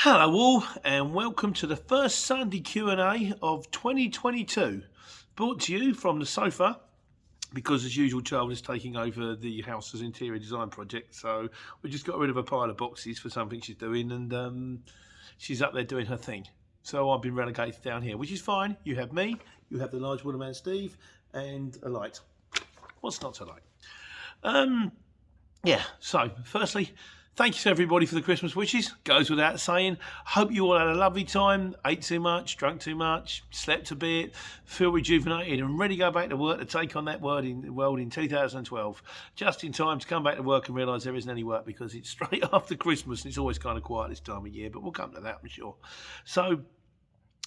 Hello all, and welcome to the first Sunday Q&A of 2022, brought to you from the sofa, because as usual Charles is taking over the house's interior design project, so we just got rid of a pile of boxes for something she's doing, and she's up there doing her thing. So I've been relegated down here, which is fine. You have me, you have the large wooden man Steve, and a light. What's not to like? Yeah, so firstly, thank you to everybody for the Christmas wishes. Goes without saying. Hope you all had a lovely time. Ate too much, drunk too much, slept a bit, feel rejuvenated and ready to go back to work to take on that world in 2012. Just in time to come back to work and realise there isn't any work because it's straight after Christmas and it's always kind of quiet this time of year, but we'll come to that, I'm sure. So,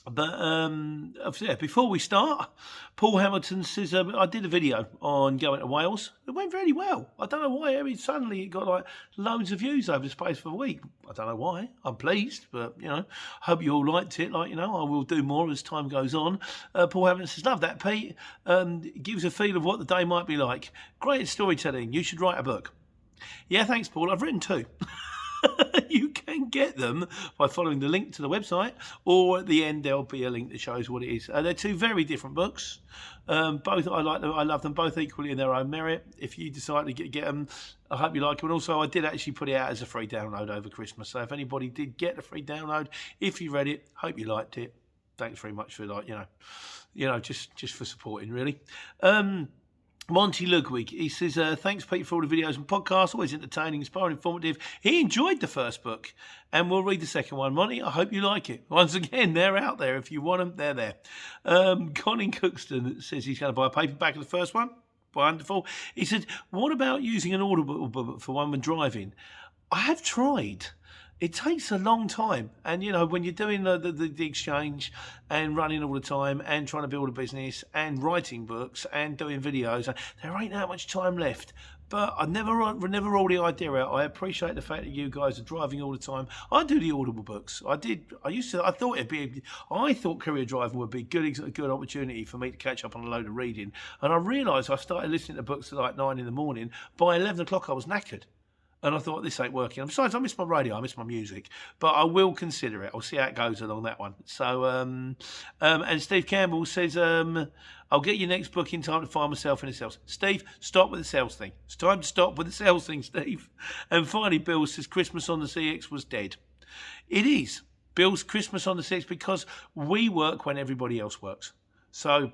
before we start, Paul Hamilton says, I did a video on going to Wales. It went very well. I don't know why. Suddenly it got like loads of views over the space of a week. I don't know why. I'm pleased, but hope you all liked it. I will do more as time goes on. Paul Hamilton says, love that, Pete. Gives a feel of what the day might be like. Great storytelling. You should write a book. Yeah, thanks, Paul. I've written two. You can get them by following the link to the website, or at the end there'll be a link that shows what it is. They're two very different books. Both I like them. I love them both equally in their own merit. If you decide to get them, I hope you like them. And also, I did actually put it out as a free download over Christmas. So if anybody did get the free download, if you read it, hope you liked it. Thanks very much for just for supporting, really. Monty Ludwig, he says, thanks, Pete, for all the videos and podcasts. Always entertaining, inspiring, informative. He enjoyed the first book, and we'll read the second one. Monty, I hope you like it. Once again, they're out there. If you want them, they're there. Colin Cookston says he's going to buy a paperback of the first one. Wonderful. He said, what about using an Audible book for one when driving? I have tried. It takes a long time, and when you're doing the exchange and running all the time and trying to build a business and writing books and doing videos, there ain't that much time left. But I never rule the idea out. I appreciate the fact that you guys are driving all the time. I do the Audible books. I thought courier driving would be a good opportunity for me to catch up on a load of reading, and I realised I started listening to books at like 9 in the morning. By 11 o'clock, I was knackered. And I thought, this ain't working. And besides, I miss my radio, I miss my music. But I will consider it. I'll see how it goes along that one. So, and Steve Campbell says, I'll get your next book in time to find myself in the sales. Steve, stop with the sales thing. It's time to stop with the sales thing, Steve. And finally, Bill says, Christmas on the CX was dead. It is. Bill's Christmas on the CX because we work when everybody else works. So,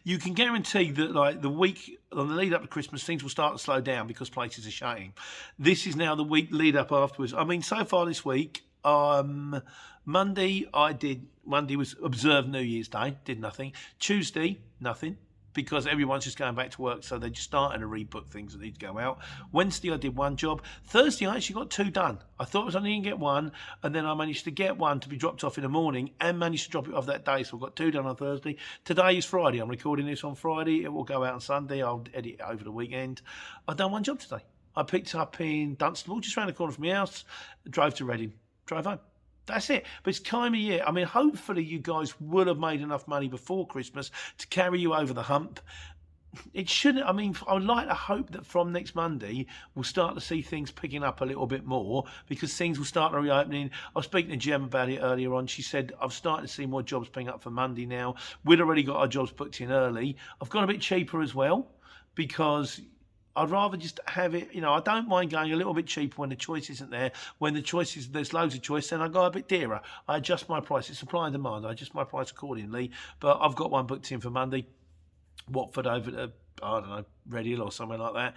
you can guarantee that like the week on the lead up to Christmas, things will start to slow down because places are shutting. This is now the week lead up afterwards. I mean, so far this week, Monday was observed New Year's Day, did nothing. Tuesday, nothing, because everyone's just going back to work, so they're just starting to rebook things that need to go out. Wednesday, I did one job. Thursday, I actually got two done. I thought I was only going to get one, and then I managed to get one to be dropped off in the morning and managed to drop it off that day, so I've got two done on Thursday. Today is Friday. I'm recording this on Friday. It will go out on Sunday. I'll edit it over the weekend. I've done one job today. I picked up in Dunstable, just around the corner from my house, drove to Reading, drove home. That's it. But it's time of year. I mean, hopefully you guys will have made enough money before Christmas to carry you over the hump. It shouldn't. I mean, I would like to hope that from next Monday we'll start to see things picking up a little bit more because things will start reopening. I was speaking to Jem about it earlier on. She said, I've started to see more jobs picking up for Monday now. We'd already got our jobs booked in early. I've gone a bit cheaper as well because I'd rather just have it, I don't mind going a little bit cheaper when the choice isn't there. When there's loads of choice, then I go a bit dearer. I adjust my price. It's supply and demand. I adjust my price accordingly. But I've got one booked in for Monday. Watford over to, I don't know, Redhill or somewhere like that.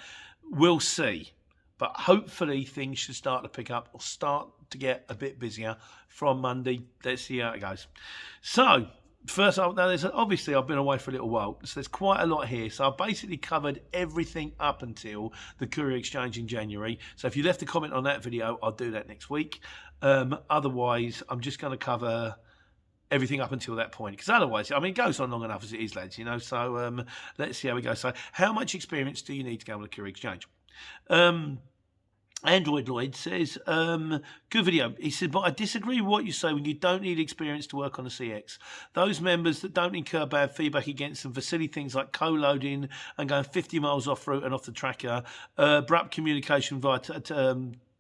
We'll see. But hopefully things should start to pick up or start to get a bit busier from Monday. Let's see how it goes. So, first, now obviously I've been away for a little while, so there's quite a lot here. So I've basically covered everything up until the courier exchange in January. So if you left a comment on that video, I'll do that next week. Otherwise, I'm just going to cover everything up until that point, because otherwise, I mean, it goes on long enough as it is, lads. So let's see how we go. So, how much experience do you need to go on the courier exchange? Android Lloyd says, good video. He said, but I disagree with what you say when you don't need experience to work on a CX. Those members that don't incur bad feedback against them for silly things like co-loading and going 50 miles off route and off the tracker, abrupt communication via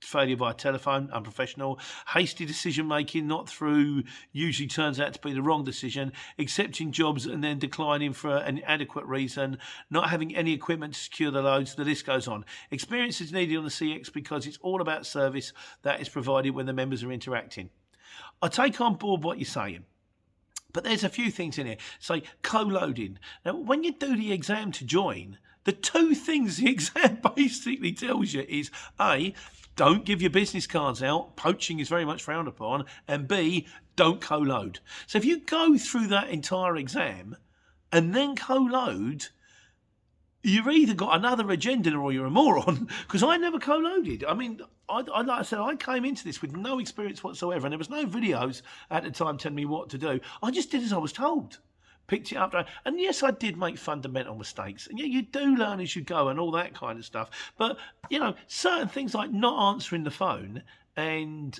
failure by telephone, unprofessional. Hasty decision making, not through, usually turns out to be the wrong decision. Accepting jobs and then declining for an inadequate reason. Not having any equipment to secure the loads. The list goes on. Experience is needed on the CX because it's all about service that is provided when the members are interacting. I take on board what you're saying. But there's a few things in here. Say co-loading. Now, when you do the exam to join, the two things the exam basically tells you is A, don't give your business cards out. Poaching is very much frowned upon. And B, don't co-load. So if you go through that entire exam and then co-load, you've either got another agenda or you're a moron, because I never co-loaded. I mean, like I said, I came into this with no experience whatsoever, and there was no videos at the time telling me what to do. I just did as I was told. Picked it up, and yes, I did make fundamental mistakes, and yeah, you do learn as you go and all that kind of stuff. But, you know, certain things like not answering the phone and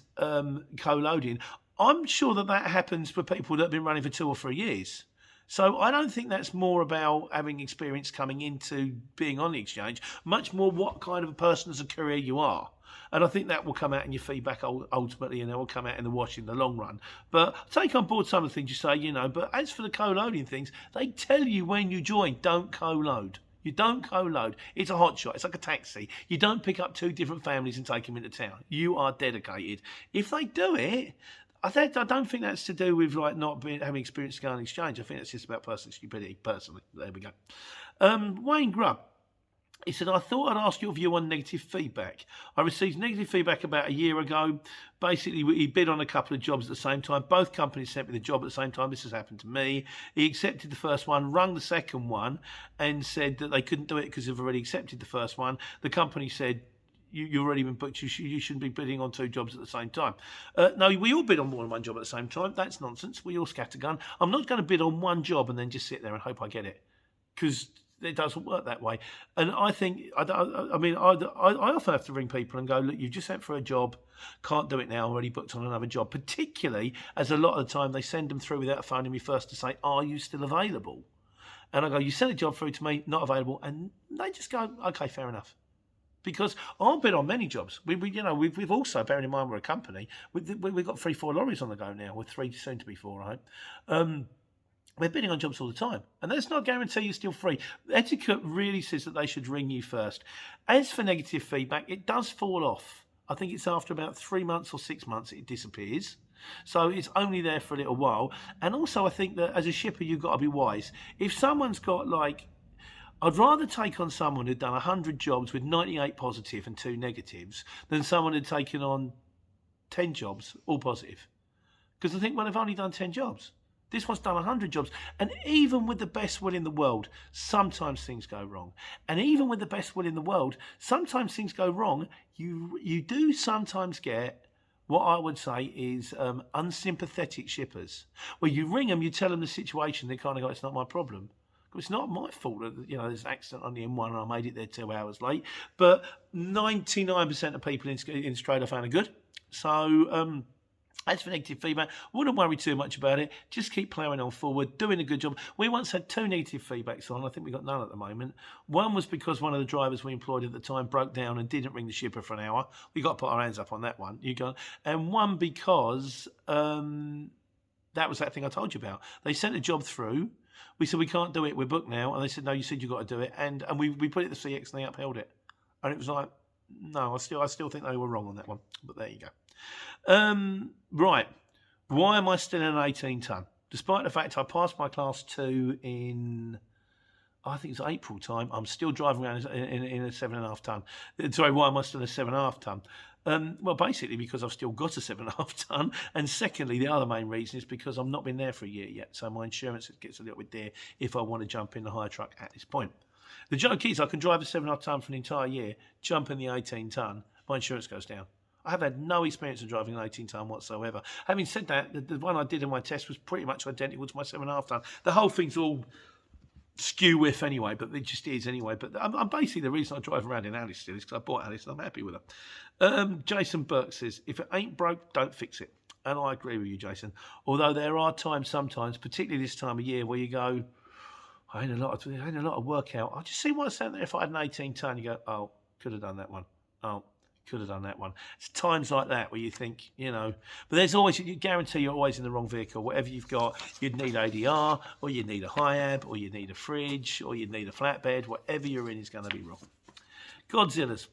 co-loading, I'm sure that happens for people that have been running for 2 or 3 years. So I don't think that's more about having experience coming into being on the exchange, much more what kind of a person as a courier you are. And I think that will come out in your feedback ultimately, and that will come out in the wash in the long run. But take on board some of the things you say, you know, but as for the co-loading things, they tell you when you join, don't co-load. You don't co-load. It's a hot shot. It's like a taxi. You don't pick up 2 different families and take them into town. You are dedicated. If they do it, I don't think that's to do with like not having experience to go on exchange. I think that's just about personal stupidity, personally. There we go. Wayne Grubb. He said, I thought I'd ask your view on negative feedback. I received negative feedback about a year ago. Basically, he bid on a couple of jobs at the same time. Both companies sent me the job at the same time. This has happened to me. He accepted the first one, rung the second one, and said that they couldn't do it because they've already accepted the first one. The company said, you've already been booked. You shouldn't be bidding on 2 jobs at the same time. No, we all bid on more than one job at the same time. That's nonsense. We all scattergun. I'm not going to bid on one job and then just sit there and hope I get it, because it doesn't work that way. And I think, I often have to ring people and go, look, you've just sent for a job, can't do it now, already booked on another job, particularly as a lot of the time they send them through without phoning me first to say, are you still available? And I go, you sent a job through to me, not available. And they just go, okay, fair enough. Because I've been on many jobs. We've also, bearing in mind we're a company, we've got 3-4 lorries on the go now, with 3 soon to be 4, right? We're bidding on jobs all the time, and that's not guarantee you're still free. Etiquette really says that they should ring you first. As for negative feedback, it does fall off. I think it's after about 3 months or 6 months it disappears. So it's only there for a little while. And also I think that as a shipper, you've got to be wise. If someone's got I'd rather take on someone who'd done 100 jobs with 98 positive and 2 negatives than someone who'd taken on 10 jobs, all positive. Because I think, well, they've only done 10 jobs. This one's done 100 jobs. And even with the best will in the world, sometimes things go wrong. And even with the best will in the world, sometimes things go wrong. You do sometimes get what I would say is unsympathetic shippers, where you ring them, you tell them the situation, they kind of go, it's not my problem. It's not my fault that there's an accident on the M1 and I made it there 2 hours late. But 99% of people in Straight I found are good. So as for negative feedback, wouldn't worry too much about it. Just keep ploughing on forward, doing a good job. We once had 2 negative feedbacks on. I think we got none at the moment. One was because one of the drivers we employed at the time broke down and didn't ring the shipper for an hour. We got to put our hands up on that one. And one because that was that thing I told you about. They sent a job through. We said, we can't do it, we're booked now. And they said, no, you said you've got to do it. And we put it to CX and they upheld it. And it was like, no, I still think they were wrong on that one. But there you go. Right. Why am I still in an 18 tonne? Despite the fact I passed my class 2 in, I think it's April time, I'm still driving around in a 7.5 tonne. Sorry, why am I still in a 7.5 tonne? Well, basically because I've still got a 7.5 tonne, and secondly, the other main reason is because I've not been there for a year yet, so my insurance gets a little bit dear if I want to jump in the hire truck at this point. The joke is I can drive a 7.5 tonne for an entire year, jump in the 18 tonne, my insurance goes down. I have had no experience of driving an 18 tonne whatsoever. Having said that, the one I did in my test was pretty much identical to my 7.5 tonne. The whole thing's all skew whiff anyway, but it just is anyway. But I'm basically, the reason I drive around in Alice still is because I bought Alice and I'm happy with her. Jason Burke says, if it ain't broke, don't fix it. And I agree with you, Jason. Although there are times sometimes, particularly this time of year, where you go, I ain't a lot of work out. I just see what's out there. If I had an 18 tonne, you go, oh, could have done that one. Oh, Could have done that one. It's times like that where you think, but there's always, you guarantee you're always in the wrong vehicle. Whatever you've got, you'd need ADR, or you'd need a high-ab, or you'd need a fridge, or you'd need a flatbed. Whatever you're in is going to be wrong. Godzilla's.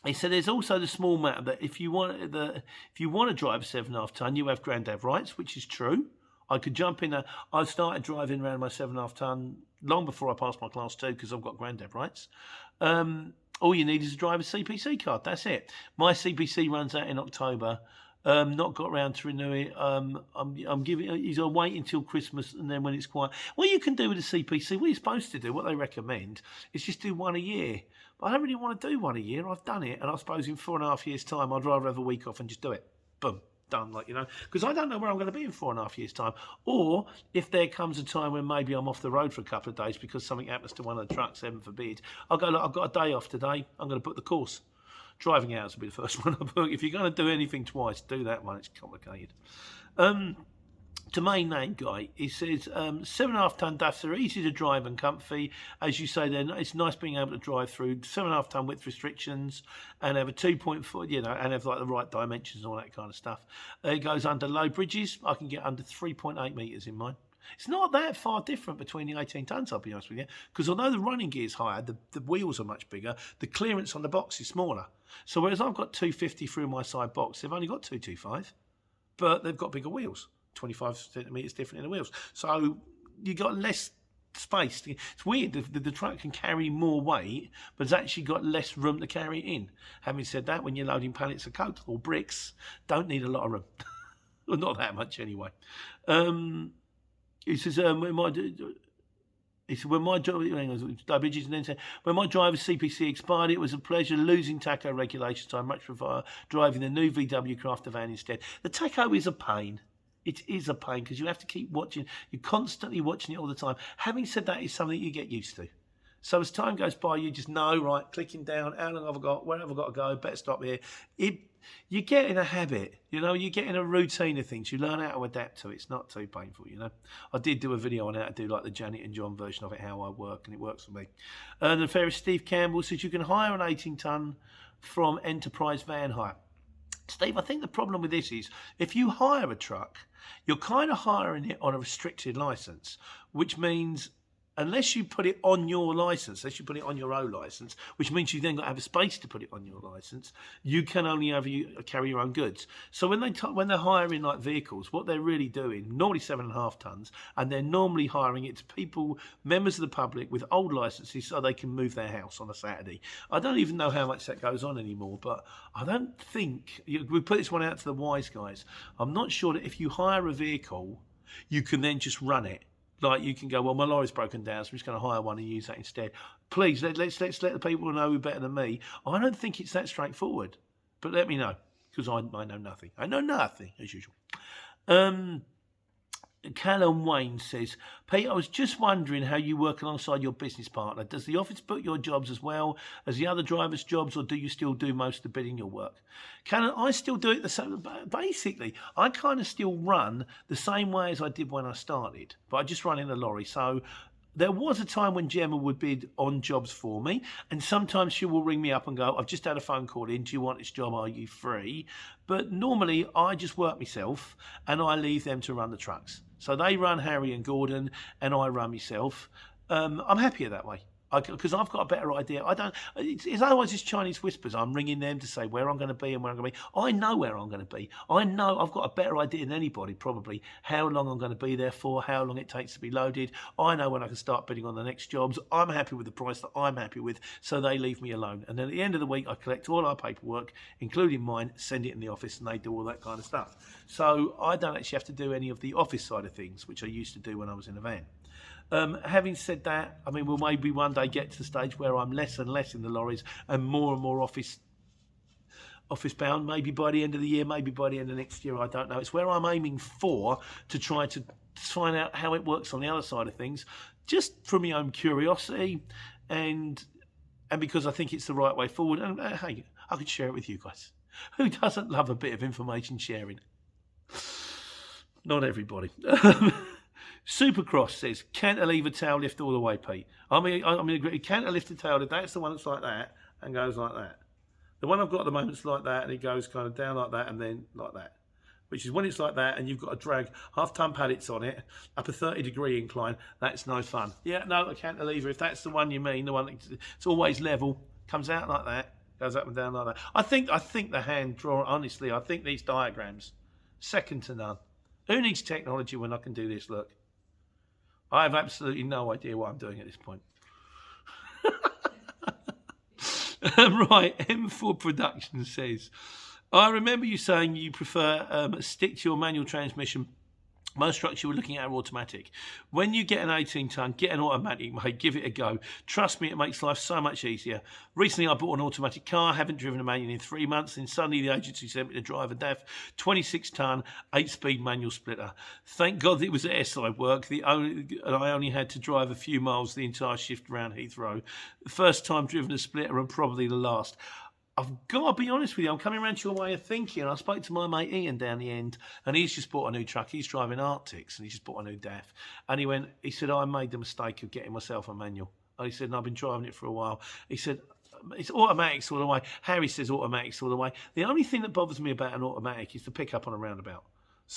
He said there's also the small matter that if you want to drive a 7.5 ton, you have granddad rights, which is true. I could jump in. I started driving around my 7.5 ton long before I passed my class 2 because I've got granddad rights. All you need is a driver's CPC card. That's it. My CPC runs out in October. Not got around to renew it. I'm giving. He's on wait until Christmas, and then when it's quiet. What you can do with a CPC, what you're supposed to do, what they recommend, is just do one a year. But I don't really want to do one a year. I've done it, and I suppose in 4.5 years' time, I'd rather have a week off and just do it. Boom. Done, because I don't know where I'm going to be in 4.5 years' time, or if there comes a time when maybe I'm off the road for a couple of days because something happens to one of the trucks, heaven forbid. I'll go, look, I've got a day off today, I'm going to book the course. Driving hours will be the first one I book. If you're going to do anything twice, do that one. It's complicated. To main name guy, he says 7.5 ton DAFs are easy to drive and comfy. As you say, then it's nice being able to drive through 7.5 ton width restrictions and have a 2.4, and have like the right dimensions and all that kind of stuff. It goes under low bridges. I can get under 3.8 metres in mine. It's not that far different between the 18 tons, I'll be honest with you, because although the running gear is higher, the wheels are much bigger, the clearance on the box is smaller. So whereas I've got 250 through my side box, they've only got 225, but they've got bigger wheels. 25 centimetres different in the wheels. So you got less space. It's weird. The truck can carry more weight, but it's actually got less room to carry it in. Having said that, when you're loading pallets of coke or bricks, don't need a lot of room. Well, not that much anyway. He says, when my driver's CPC expired, it was a pleasure losing tacho regulations. I much prefer driving the new VW Crafter van instead. The tacho is a pain. It is a pain because you have to keep watching. You're constantly watching it all the time. Having said that, it's something you get used to. So as time goes by, you just know, right, clicking down, how long have I got, where have I got to go, better stop here. You get in a habit, you get in a routine of things. You learn how to adapt to it. It's not too painful, I did do a video on how to do like the Janet and John version of it, how I work, and it works for me. The fairest Steve Campbell says you can hire an 18 ton from Enterprise Van Hire. Steve, I think the problem with this is if you hire a truck, you're kind of hiring it on a restricted license, which means unless you put it on your license, unless you put it on your own license, which means you then got to have a space to put it on your license, you can only carry your own goods. So when they're hiring like vehicles, what they're really doing, normally 7.5 tons, and they're normally hiring it to people, members of the public with old licenses so they can move their house on a Saturday. I don't even know how much that goes on anymore, but I don't think, we put this one out to the wise guys, I'm not sure that if you hire a vehicle, you can then just run it. Like you can go, well, my lorry's broken down, so I'm just going to hire one and use that instead. Please, let's let the people know who better than me. I don't think it's that straightforward, but let me know because I know nothing. I know nothing as usual. Callum Wayne says, Pete, I was just wondering how you work alongside your business partner. Does the office book your jobs as well as the other drivers' jobs, or do you still do most of the bidding your work? Callum, I still do it the same. Basically, I kind of still run the same way as I did when I started, but I just run in a lorry. So there was a time when Gemma would bid on jobs for me, and sometimes she will ring me up and go, I've just had a phone call in, do you want this job, are you free? But normally I just work myself and I leave them to run the trucks. So they run Harry and Gordon and I run myself. I'm happier that way because I've got a better idea. It's otherwise it's Chinese whispers. I'm ringing them to say where I'm going to be and where I'm going to be. I know where I'm going to be. I know I've got a better idea than anybody probably how long I'm going to be there for, how long it takes to be loaded. I know when I can start bidding on the next jobs. I'm happy with the price that I'm happy with, so they leave me alone. And then at the end of the week, I collect all our paperwork, including mine, send it in the office, and they do all that kind of stuff. So I don't actually have to do any of the office side of things, which I used to do when I was in a van. Having said that, I mean, we'll maybe one day get to the stage where I'm less and less in the lorries and more office bound, maybe by the end of the year, maybe by the end of next year, I don't know. It's where I'm aiming for to try to find out how it works on the other side of things, just from my own curiosity and because I think it's the right way forward. And hey, I could share it with you guys. Who doesn't love a bit of information sharing? Not everybody. Supercross says, cantilever tail lift all the way, Pete. I mean, agree. Cantilever tail lift, that's the one that's like that and goes like that. The one I've got at the moment is like that, and it goes kind of down like that and then like that. Which is when it's like that and you've got to drag half-ton pallets on it up a 30-degree incline, that's no fun. Yeah, no, a cantilever, if that's the one you mean, the one it's always level, comes out like that, goes up and down like that. I think the hand drawer, honestly, I think these diagrams, second to none. Who needs technology when I can do this? Look, I have absolutely no idea what I'm doing at this point. Right, M4 Production says, I remember you saying you prefer stick to your manual transmission. Most trucks you were looking at are automatic. When you get an 18-ton, get an automatic, mate. Give it a go. Trust me, it makes life so much easier. Recently, I bought an automatic car. Haven't driven a manual in 3 months. And suddenly, the agency sent me to drive a DAF 26-ton, 8-speed manual splitter. Thank God it was airside work. And I only had to drive a few miles the entire shift around Heathrow. The first time driven a splitter and probably the last. I've got to be honest with you, I'm coming around to your way of thinking. I spoke to my mate Ian down the end, and he's just bought a new truck. He's driving Arctics, and he's just bought a new DAF. And he said, I made the mistake of getting myself a manual. And he said, and I've been driving it for a while. He said, it's automatics all the way. Harry says automatics all the way. The only thing that bothers me about an automatic is the pickup on a roundabout.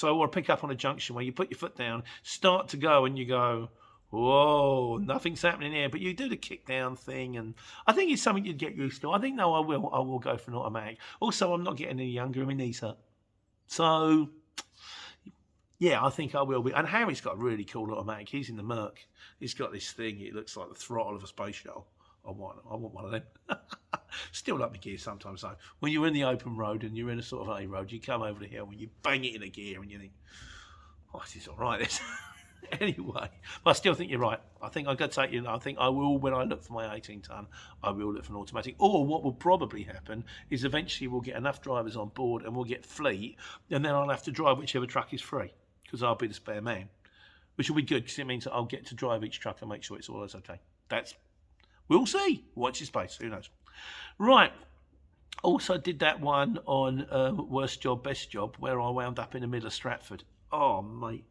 Or a pickup on a junction where you put your foot down, start to go, and you go, whoa, nothing's happening here. But you do the kick down thing, and I think it's something you'd get used to. I think, no, I will go for an automatic. Also, I'm not getting any younger, and my knees hurt. So, yeah, I think I will be. And Harry's got a really cool automatic. He's in the Merc. He's got this thing. It looks like the throttle of a space shuttle. I want one of them. Still like my gear sometimes, though. When you're in the open road and you're in a sort of A road, you come over the hill and you bang it in a gear and you think, oh, this is all right, this. Anyway, but I still think you're right. I think I've got to take you. I think I will, when I look for my 18-ton, I will look for an automatic. Or what will probably happen is eventually we'll get enough drivers on board and we'll get fleet, and then I'll have to drive whichever truck is free because I'll be the spare man, which will be good because it means that I'll get to drive each truck and make sure it's all okay. We'll see. Watch your space. Who knows? Right. Also did that one on Worst Job, Best Job, where I wound up in the middle of Stratford. Oh, mate.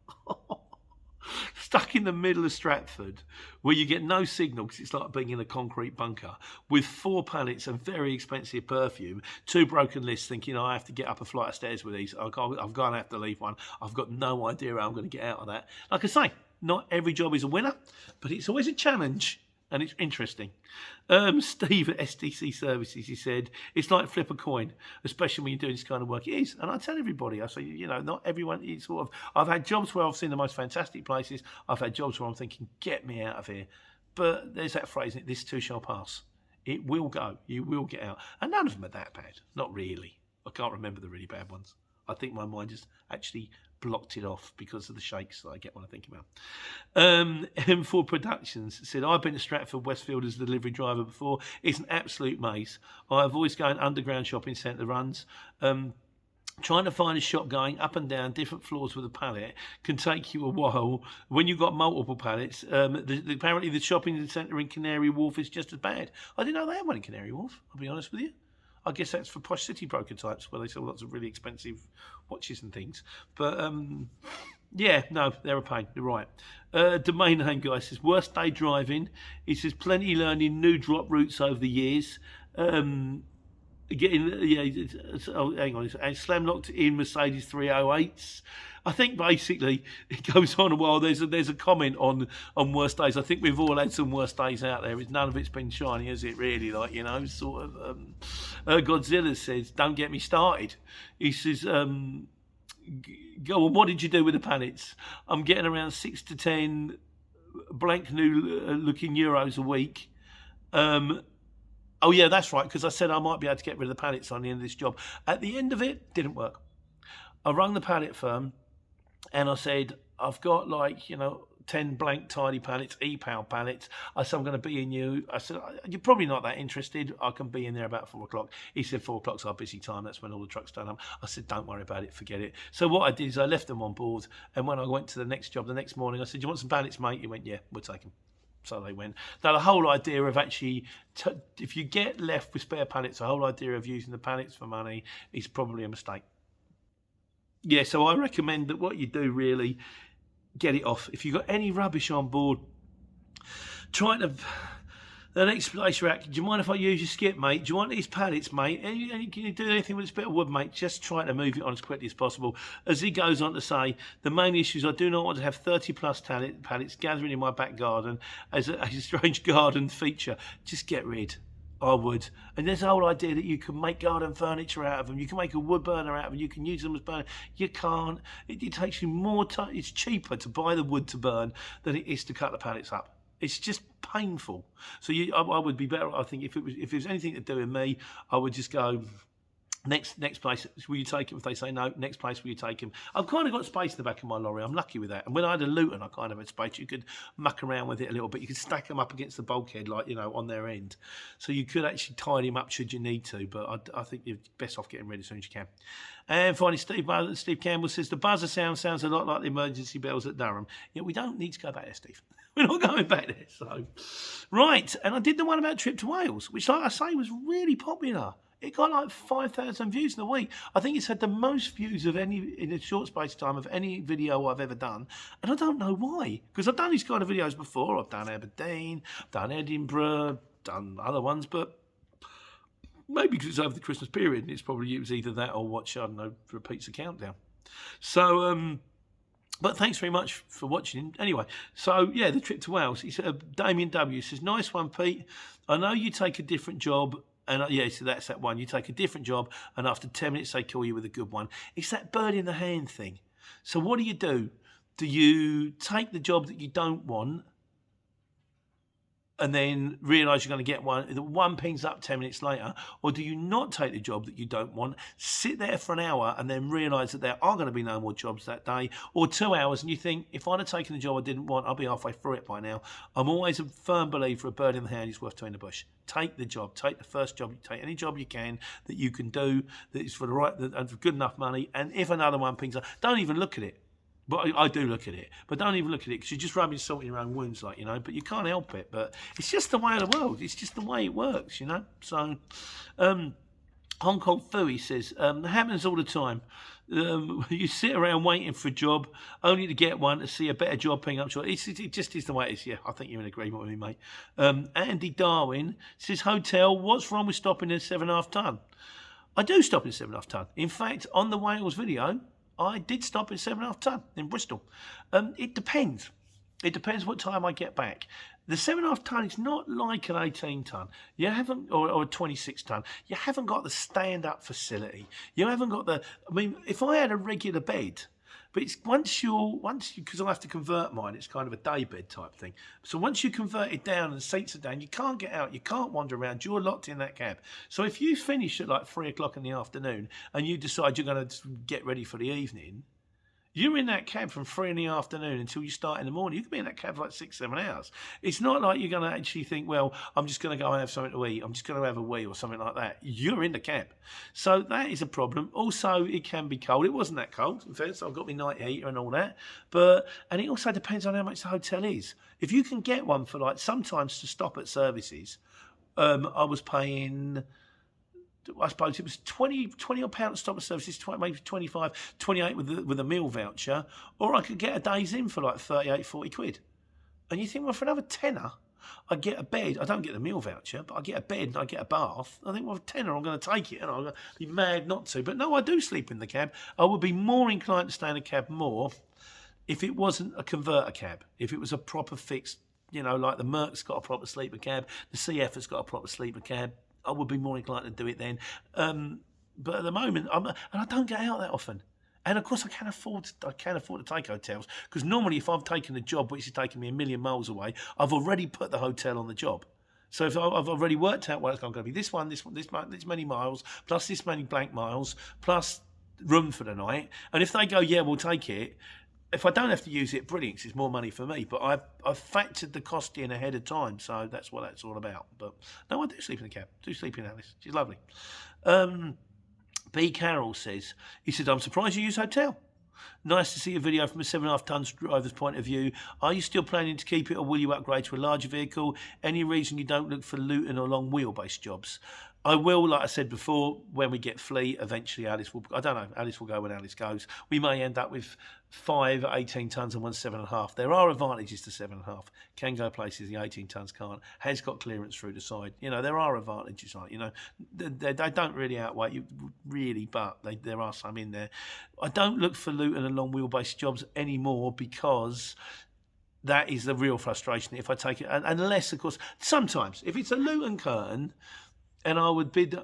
Stuck in the middle of Stratford, where you get no signal because it's like being in a concrete bunker, with 4 pallets of very expensive perfume, 2 broken lists, thinking I have to get up a flight of stairs with these. I'm going to have to leave one. I've got no idea how I'm going to get out of that. Like I say, not every job is a winner, but it's always a challenge. And it's interesting. Steve at STC Services, he said, it's like flip a coin, especially when you're doing this kind of work. It is. And I tell everybody, I say, not everyone, it's sort of, I've had jobs where I've seen the most fantastic places. I've had jobs where I'm thinking, get me out of here. But there's that phrase, this too shall pass. It will go. You will get out. And none of them are that bad. Not really. I can't remember the really bad ones. I think my mind just actually blocked it off because of the shakes that I get when I think about M4 Productions said, I've been to Stratford Westfield as a delivery driver before. It's an absolute maze. I avoid going underground shopping centre runs. Trying to find a shop going up and down different floors with a pallet can take you a while. When you've got multiple pallets, apparently the shopping centre in Canary Wharf is just as bad. I didn't know they had one in Canary Wharf, I'll be honest with you. I guess that's for posh city broker types where they sell lots of really expensive watches and things. But, yeah, no, they're a pain. You're right. Domain name guy says, worst day driving. He says, plenty learning new drop routes over the years. Hang on, and slam locked in Mercedes 308s. I think basically it goes on a while. There's a comment on worst days. I think we've all had some worst days out there. None of it's been shiny, has it? Really, sort of. Godzilla says, "Don't get me started." He says, "Go on. What did you do with the pallets? I'm getting around 6 to 10 blank new looking euros a week." Oh yeah, that's right, because I said I might be able to get rid of the pallets on the end of this job. At the end of it, didn't work. I rang the pallet firm and I said, I've got 10 blank tidy pallets, E-Power pallets. I said, I'm going to be in you. I said, you're probably not that interested. I can be in there about 4 o'clock. He said 4 o'clock's our busy time. That's when all the trucks turn up. I said, don't worry about it. Forget it. So what I did is I left them on board. And when I went to the next job the next morning, I said, you want some pallets, mate? He went, yeah, we'll take them. So they went. Now, the whole idea of actually, if you get left with spare pallets, the whole idea of using the pallets for money is probably a mistake. Yeah, so I recommend that what you do really, get it off. If you've got any rubbish on board, try to The next place you're at, do you mind if I use your skip, mate? Do you want these pallets, mate? Can you do anything with this bit of wood, mate? Just trying to move it on as quickly as possible. As he goes on to say, the main issue is I do not want to have 30 plus pallets gathering in my back garden as a strange garden feature. Just get rid. I would. And there's the whole idea that you can make garden furniture out of them. You can make a wood burner out of them. You can use them as burner. You can't. It takes you more time. It's cheaper to buy the wood to burn than it is to cut the pallets up. It's just painful. So I would be better. I think if it was anything to do with me, I would just go next place. Will you take him? If they say no, next place, will you take him? I've kind of got space in the back of my lorry. I'm lucky with that. And when I had a Luton, I kind of had space. You could muck around with it a little bit. You could stack them up against the bulkhead, like on their end. So you could actually tidy them up should you need to. But I think you're best off getting rid as soon as you can. And finally, Steve Campbell says the buzzer sounds a lot like the emergency bells at Durham. Yeah, we don't need to go back there, Steve. We're not going back there. So, right. And I did the one about trip to Wales, which, like I say, was really popular. It got like 5,000 views in a week. I think it's had the most views of any in a short space of time of any video I've ever done. And I don't know why. Because I've done these kind of videos before. I've done Aberdeen, done Edinburgh, done other ones. But maybe because it's over the Christmas period. And it was either that or watch, I don't know, repeats the countdown. So, but thanks very much for watching. Anyway, so yeah, the trip to Wales. Damien W says, nice one, Pete. I know you take a different job. And yeah, so that's that one. You take a different job, and after 10 minutes, they call you with a good one. It's that bird in the hand thing. So what do? Do you take the job that you don't want, and then realise you're going to get one? The one pings up 10 minutes later, or do you not take the job that you don't want, sit there for an hour, and then realise that there are going to be no more jobs that day, or 2 hours, and you think, if I'd have taken the job I didn't want, I'll be halfway through it by now. I'm always a firm believer a bird in the hand is worth two in the bush. Take the job. Take the first job. Take any job you can that you can do that is for the right and for good enough money. And if another one pings up, don't even look at it. But I do look at it. But don't even look at it because you're just rubbing salt in your own wounds, But you can't help it. But it's just the way of the world. It's just the way it works, So, Hong Kong Fooey says, it happens all the time. You sit around waiting for a job only to get one to see a better job ping up short. It just is the way it is. Yeah, I think you're in agreement with me, mate. Andy Darwin says, hotel, what's wrong with stopping in 7.5 ton? I do stop in 7.5 ton. In fact, on the Wales video, I did stop in 7.5 ton in Bristol. It depends. It depends what time I get back. The 7.5 ton is not like an 18 ton. You haven't, or a 26 ton. You haven't got the stand-up facility. You haven't got if I had a regular bed, but it's once you, because I have to convert mine, it's kind of a day bed type thing. So once you convert it down and the seats are down, you can't get out, you can't wander around, you're locked in that cab. So if you finish at like 3 o'clock in the afternoon and you decide you're going to get ready for the evening, you're in that cab from 3 in the afternoon until you start in the morning. You could be in that cab for like 6-7 hours. It's not like you're going to actually think, well, I'm just going to go and have something to eat. I'm just going to have a wee or something like that. You're in the cab. So that is a problem. Also, it can be cold. It wasn't that cold. In fact, I've got my night heater and all that. And it also depends on how much the hotel is. If you can get one for sometimes to stop at services, I was paying, I suppose it was 20 odd pounds to stop at services, maybe 25, 28 with a meal voucher, or I could get a day's in for like 38, 40 quid. And you think, well, for another tenner, I get a bed. I don't get the meal voucher, but I get a bed and I get a bath. I think, well, tenner, I'm going to take it, and I'm going to be mad not to. But no, I do sleep in the cab. I would be more inclined to stay in a cab more if it wasn't a converter cab, if it was a proper fixed, like the Merc's got a proper sleeper cab, the CF has got a proper sleeper cab. I would be more inclined to do it then. But at the moment, and I don't get out that often. And of course, I can afford to take hotels, because normally if I've taken a job which is taking me 1 million miles away, I've already put the hotel on the job. So if I've already worked out, well, it's going to be this many miles, plus this many blank miles, plus room for the night. And if they go, yeah, we'll take it, if I don't have to use it, brilliant, 'cause it's more money for me. But I've factored the cost in ahead of time, so that's what that's all about. But no, I do sleep in the cab. Do sleep in Alice. She's lovely. B. Carroll says, I'm surprised you use hotel. Nice to see a video from a 7.5 ton driver's point of view. Are you still planning to keep it, or will you upgrade to a larger vehicle? Any reason you don't look for Luton or long wheelbase jobs? I will, like I said before, when we get fleet, eventually Alice will, I don't know, Alice will go when Alice goes. We may end up with 5 18 tonnes and one 7.5. There are advantages to 7.5. Can go places the 18 tonnes can't. Has got clearance through the side. There are advantages, like, they don't really outweigh you, really, but there are some in there. I don't look for Luton and long wheelbase jobs anymore because that is the real frustration if I take it. Unless, of course, sometimes, if it's a Luton curtain, and I would bid,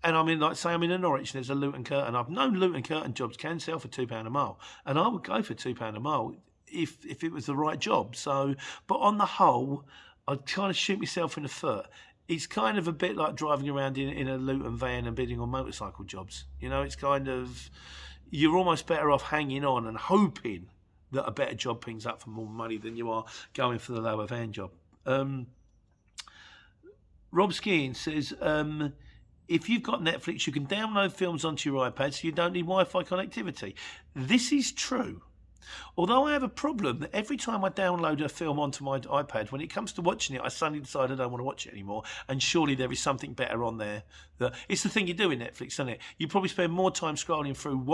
and I'm in, like, say I'm in a Norwich, and there's a Luton curtain. I've known Luton curtain jobs can sell for £2 a mile, and I would go for £2 a mile if it was the right job. So, but on the whole, I'd kind of shoot myself in the foot. It's kind of a bit like driving around in a Luton van and bidding on motorcycle jobs. It's kind of, you're almost better off hanging on and hoping that a better job pings up for more money than you are going for the lower van job. Rob Skiing says, if you've got Netflix, you can download films onto your iPad, so you don't need Wi-Fi connectivity. This is true. Although I have a problem that every time I download a film onto my iPad, when it comes to watching it, I suddenly decide I don't want to watch it anymore. And surely there is something better on there. It's the thing you do in Netflix, isn't it? You probably spend more time scrolling through,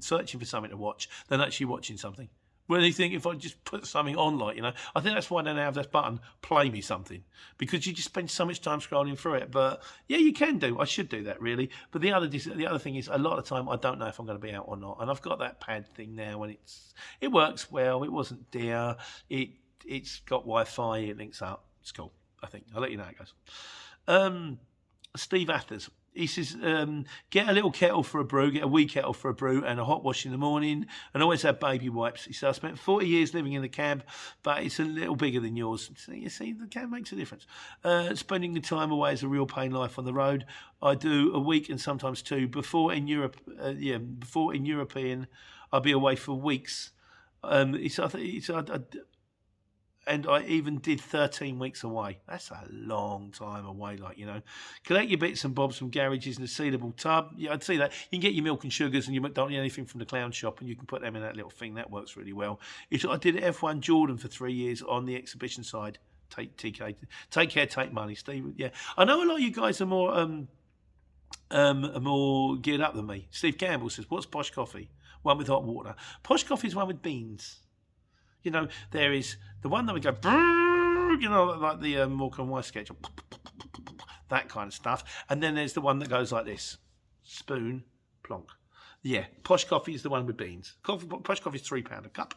searching for something to watch than actually watching something. When you think, if I just put something on, like, I think that's why they now have that button, play me something, because you just spend so much time scrolling through it. But yeah, you can do. I should do that, really. But the other thing is, a lot of the time I don't know if I'm going to be out or not, and I've got that pad thing now, and it works well. It wasn't dear. It's got Wi-Fi. It links up. It's cool. I think I'll let you know how it goes. Steve Athers. He says, get a little kettle for a brew, get a wee kettle for a brew and a hot wash in the morning, and always have baby wipes. He said, I spent 40 years living in the cab, but it's a little bigger than yours. So you see, the cab makes a difference. Spending the time away is a real pain life on the road. I do a week and sometimes 2. Before in European, I'll be away for weeks. And I even did 13 weeks away. That's a long time away, Collect your bits and bobs from garages in a sealable tub. Yeah, I'd see that. You can get your milk and sugars and your McDonald's, anything from the clown shop, and you can put them in that little thing. That works really well. I did F1 Jordan for 3 years on the exhibition side. Take care, take money, Steve. Yeah, I know a lot of you guys are more geared up than me. Steve Campbell says, what's posh coffee? One with hot water. Posh coffee is one with beans. There is the one that would go, like the Morecambe and Wise sketch, that kind of stuff. And then there's the one that goes like this, spoon, plonk. Yeah, posh coffee is the one with beans. Posh coffee is £3 a cup.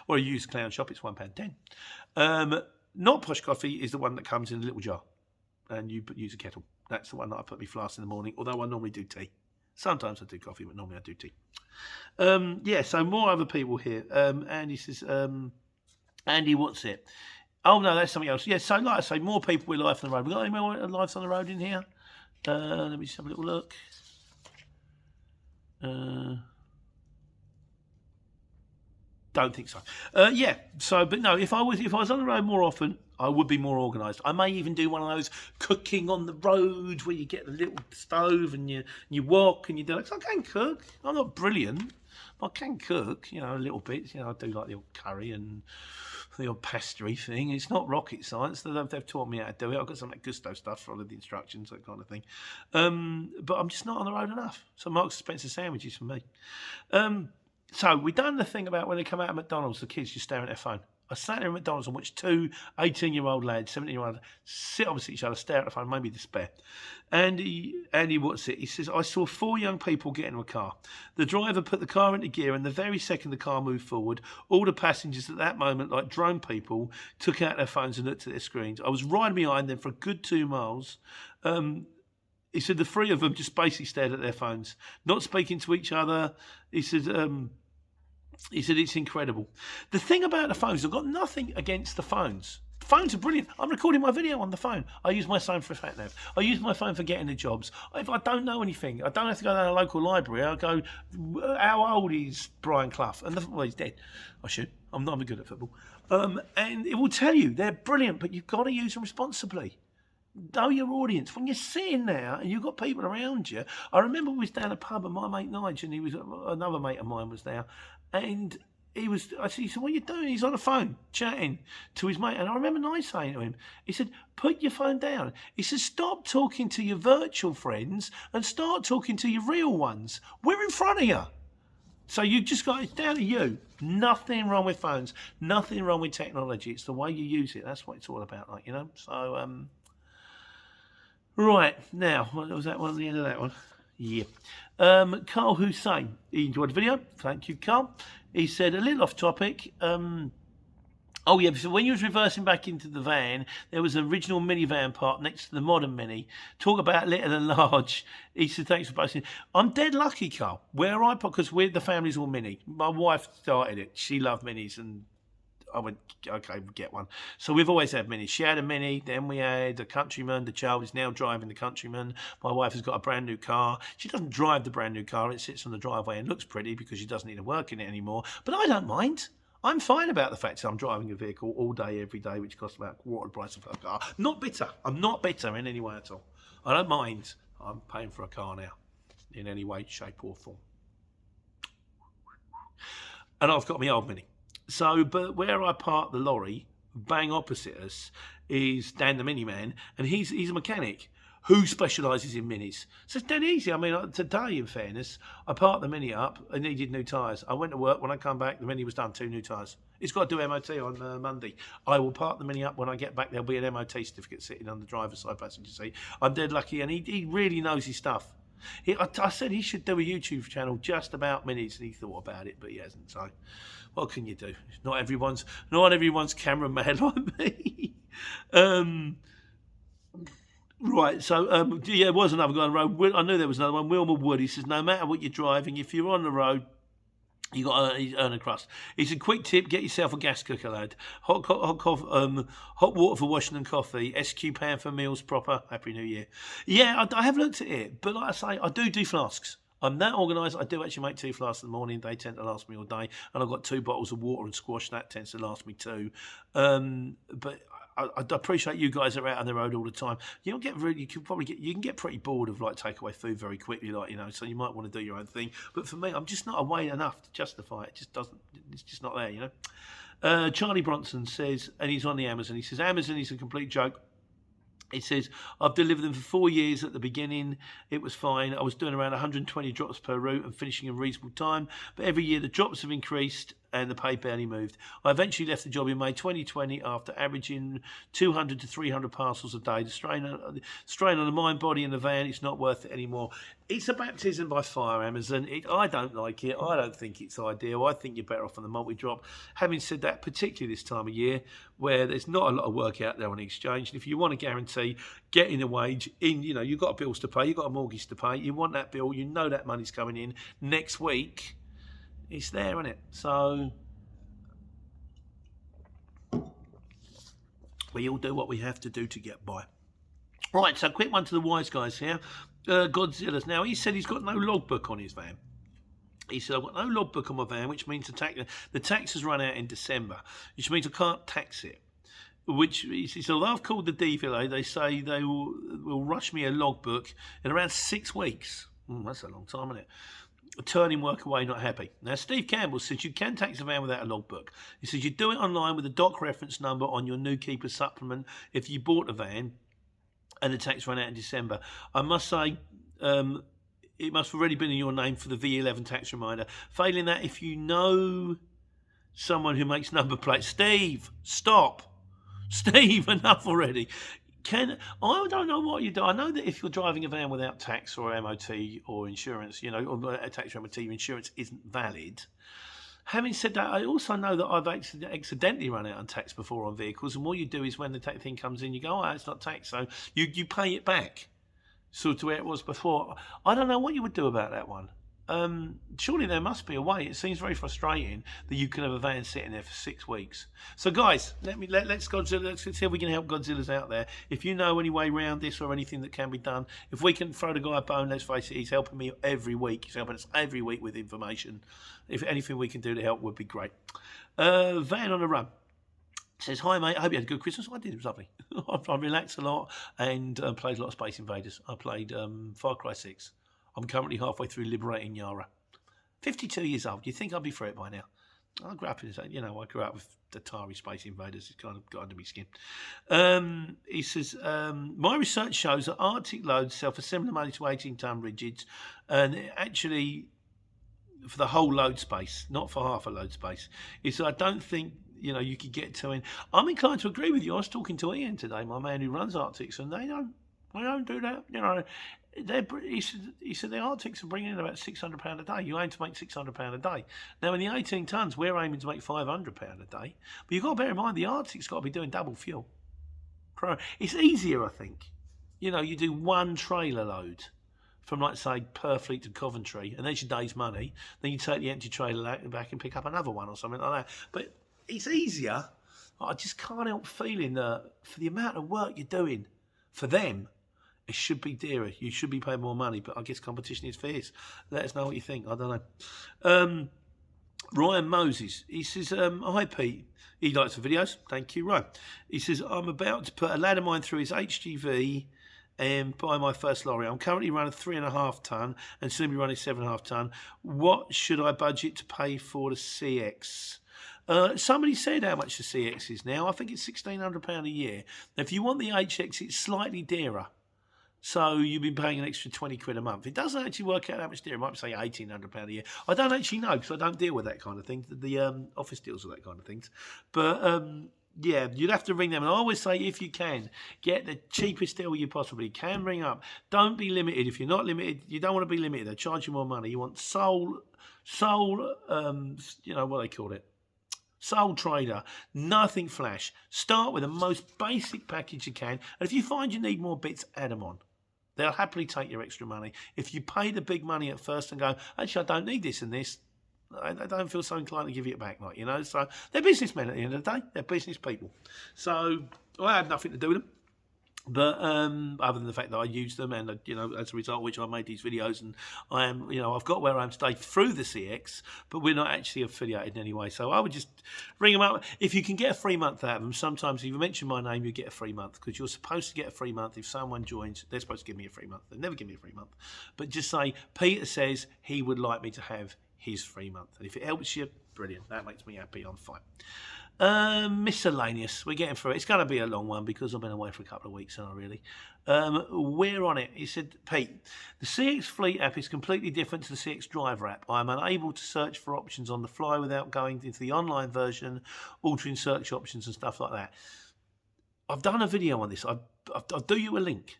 Or a used clown shop, it's £1.10. Not posh coffee is the one that comes in a little jar, and you use a kettle. That's the one that I put my flask in the morning, although I normally do tea. Sometimes I do coffee, but normally I do tea. So more other people here. Andy says, Andy, what's it? Oh, no, that's something else. Yeah, so like I say, more people with life on the road. We got any more lives on the road in here? Let me just have a little look. Don't think so. But no, if I was on the road more often, I would be more organised. I may even do one of those cooking on the road where you get a little stove and you walk and you do it. I can cook. I'm not brilliant, but I can cook, a little bit. I do like the old curry and the old pastry thing. It's not rocket science. They've taught me how to do it. I've got some of that Gusto stuff, followed the instructions, that kind of thing. But I'm just not on the road enough. So Marks and Spencer sandwiches for me. So we've done the thing about when they come out of McDonald's, the kids just staring at their phone. I sat there at McDonald's and watched 2 18-year-old lads, 17-year-old lads, sit opposite each other, stare at the phone, maybe despair. Andy, what's it? He says, I saw 4 young people get into a car. The driver put the car into gear, and the very second the car moved forward, all the passengers at that moment, like drone people, took out their phones and looked at their screens. I was riding behind them for a good 2 miles. He said the 3 of them just basically stared at their phones, not speaking to each other. He said it's incredible. The thing about the phones, I've got nothing against the phones. The phones are brilliant. I'm recording my video on the phone. I use my phone for sat nav. I use my phone for getting the jobs. If I don't know anything, I don't have to go down to a local library. I'll go, how old is Brian Clough? And he's dead. I should. I'm not good at football. And it will tell you they're brilliant, but you've got to use them responsibly. Know your audience. When you're sitting there and you've got people around you, I remember we was down a pub and my mate Nigel, and another mate of mine was there, and I said, what are you doing? He's on the phone chatting to his mate. And I remember I saying to him, he said, put your phone down. He said, stop talking to your virtual friends and start talking to your real ones. We're in front of you. So you just got, it's down to you. Nothing wrong with phones. Nothing wrong with technology. It's the way you use it. That's what it's all about, like, you know. So, right, now, was that one, the end of that one? Yeah. Carl Hussein, he enjoyed the video. Thank you, Carl. He said, a little off topic. Oh, yeah, so when you was reversing back into the van, there was an original minivan part next to the modern Mini. Talk about little and large. He said, thanks for posting. I'm dead lucky, Carl, where I put, because the family's all Mini. My wife started it. She loved Minis, and I went, okay, we'll get one. So we've always had Minis. She had a Mini, then we had a Countryman. The child is now driving the Countryman. My wife has got a brand new car. She doesn't drive the brand new car. It sits on the driveway and looks pretty because she doesn't need to work in it anymore. But I don't mind. I'm fine about the fact that I'm driving a vehicle all day, every day, which costs about a quarter the price of a car. Not bitter. I'm not bitter in any way at all. I don't mind. I'm paying for a car now in any way, shape or form. And I've got my old Mini. So, but where I park the lorry, bang opposite us, is Dan the Mini Man, and he's a mechanic who specialises in Minis. So it's dead easy. I mean, today, in fairness, I parked the Mini up and needed new tyres. I went to work. When I come back, the Mini was done, 2 new tyres. It's got to do MOT on Monday. I will park the Mini up. When I get back, there'll be an MOT certificate sitting on the driver's side passenger seat. I'm dead lucky, and he really knows his stuff. I said he should do a YouTube channel just about Minis, and he thought about it, but he hasn't. So, what can you do? Not everyone's camera mad like me. Right, so yeah, there was another guy on the road. I knew there was another one. Wilma Wood. He says, no matter what you're driving, if you're on the road, you got to earn a crust. He said, quick tip: get yourself a gas cooker, lad. Hot water for washing and coffee. SQ pan for meals proper. Happy New Year. Yeah, I have looked at it, but like I say, I do flasks. I'm that organised. I do actually make 2 flasks in the morning. They tend to last me all day, and I've got 2 bottles of water and squash. That tends to last me too. But I appreciate you guys are out on the road all the time. You can get pretty bored of like takeaway food very quickly, like, you know. So you might want to do your own thing. But for me, I'm just not away enough to justify it. It's just not there, you know. Charlie Bronson says, and he's on the Amazon. He says Amazon is a complete joke. He says, I've delivered them for 4 years. At the beginning, it was fine. I was doing around 120 drops per route and finishing in reasonable time. But every year, the drops have increased and the pay barely moved. I eventually left the job in May 2020 after averaging 200 to 300 parcels a day. The strain on the mind, body, and the van, it's not worth it anymore. It's a baptism by fire, Amazon. I don't like it. I don't think it's ideal. I think you're better off on the multi-drop. Having said that, particularly this time of year, where there's not a lot of work out there on the exchange, and if you want to guarantee getting a wage in, you know, you've got bills to pay, you've got a mortgage to pay, you want that bill, you know that money's coming in next week, it's there, isn't it? So we all do what we have to do to get by. Right, so quick one to the wise guys here. Godzilla's. Now, he said he's got no logbook on his van. He said, I've got no logbook on my van, which means the tax has run out in December, which means I can't tax it. Which he said, although I've called the DVLA, they say they will rush me a logbook in around 6 weeks. That's a long time, isn't it? Turning work away, not happy. Now, Steve Campbell says you can tax a van without a logbook. He says you do it online with a doc reference number on your new keeper supplement if you bought a van and the tax ran out in December. I must say, it must have already been in your name for the V11 tax reminder. Failing that, if you know someone who makes number plates, Steve, stop. Steve, enough already. I don't know what you do. I know that if you're driving a van without tax or MOT or insurance, you know, or a tax or MOT, insurance isn't valid. Having said that, I also know that I've accidentally run out on tax before on vehicles, and what you do is when the tax thing comes in, you go, oh, it's not tax, so you pay it back, sort of where it was before. I don't know what you would do about that one. Surely there must be a way. It seems very frustrating that you can have a van sitting there for 6 weeks. So guys, let's see if we can help Godzilla's out there. If you know any way around this or anything that can be done, if we can throw the guy a bone, let's face it, he's helping me every week. He's helping us every week with information. If anything we can do to help would be great. Van on the Run says, hi mate, I hope you had a good Christmas. I did, it was lovely. I relaxed a lot and played a lot of Space Invaders. I played Far Cry 6. I'm currently halfway through Liberating Yara. 52 years old. You'd think I'd be through it by now. I grew up in, I grew up with Atari Space Invaders. It's kind of got under my skin. He says, my research shows that Arctic loads sell for similar money to 18-ton rigids, and actually for the whole load space, not for half a load space. He said, I don't think you could get to it. I'm inclined to agree with you. I was talking to Ian today, my man who runs Arctics, and they don't do that. He said the Arctics are bringing in about £600 a day. You aim to make £600 a day. Now in the 18 tons, we're aiming to make £500 a day. But you've got to bear in mind the Arctic's got to be doing double fuel. It's easier, I think. You do one trailer load from, like, say, Purfleet to Coventry, and there's your day's money. Then you take the empty trailer back and pick up another one or something like that. But it's easier. I just can't help feeling that for the amount of work you're doing for them, it should be dearer. You should be paying more money, but I guess competition is fierce. Let us know what you think. I don't know. Ryan Moses, he says, hi Pete. He likes the videos. Thank you, Ryan. He says, I'm about to put a lad of mine through his HGV and buy my first lorry. I'm currently running 3.5 ton and soon be running 7.5 ton. What should I budget to pay for the CX? Somebody said how much the CX is now. I think it's £1,600 a year. Now, if you want the HX, it's slightly dearer. So you've been paying an extra 20 quid a month. It doesn't actually work out that much dearer. It might be, say, £1,800 a year. I don't actually know because I don't deal with that kind of thing. The office deals with that kind of things. But yeah, you'd have to ring them. And I always say, if you can, get the cheapest deal you possibly can ring up. Don't be limited. If you're not limited, you don't want to be limited. They charge you more money. You want sole, what they call it? Sole trader, nothing flash. Start with the most basic package you can. And if you find you need more bits, add them on. They'll happily take your extra money. If you pay the big money at first and go, actually, I don't need this and this, I don't feel so inclined to give you it back, So they're businessmen at the end of the day. They're business people. So I had nothing to do with them. But other than the fact that I use them, and as a result of which I made these videos, and I am, I've got where I am today through the CX, but we're not actually affiliated in any way. So I would just ring them up. If you can get a free month out of them, sometimes if you mention my name, you get a free month, because you're supposed to get a free month if someone joins. They're supposed to give me a free month. They never give me a free month, but just say Peter says he would like me to have his free month, and if it helps you, brilliant. That makes me happy. I'm fine. Miscellaneous. We're getting through it. It's going to be a long one because I've been away for a couple of weeks, and I really. We're on it. He said, Pete, the CX Fleet app is completely different to the CX Driver app. I'm unable to search for options on the fly without going into the online version, altering search options and stuff like that. I've done a video on this. I'll do you a link.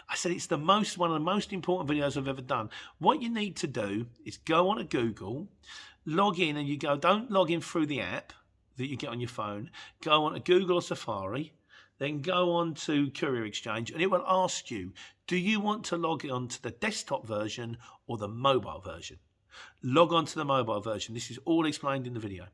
I said it's one of the most important videos I've ever done. What you need to do is go onto Google, log in, and you go, don't log in through the app that you get on your phone, go on to Google or Safari, then go on to Courier Exchange, and it will ask you, do you want to log on to the desktop version or the mobile version? Log on to the mobile version. This is all explained in the video.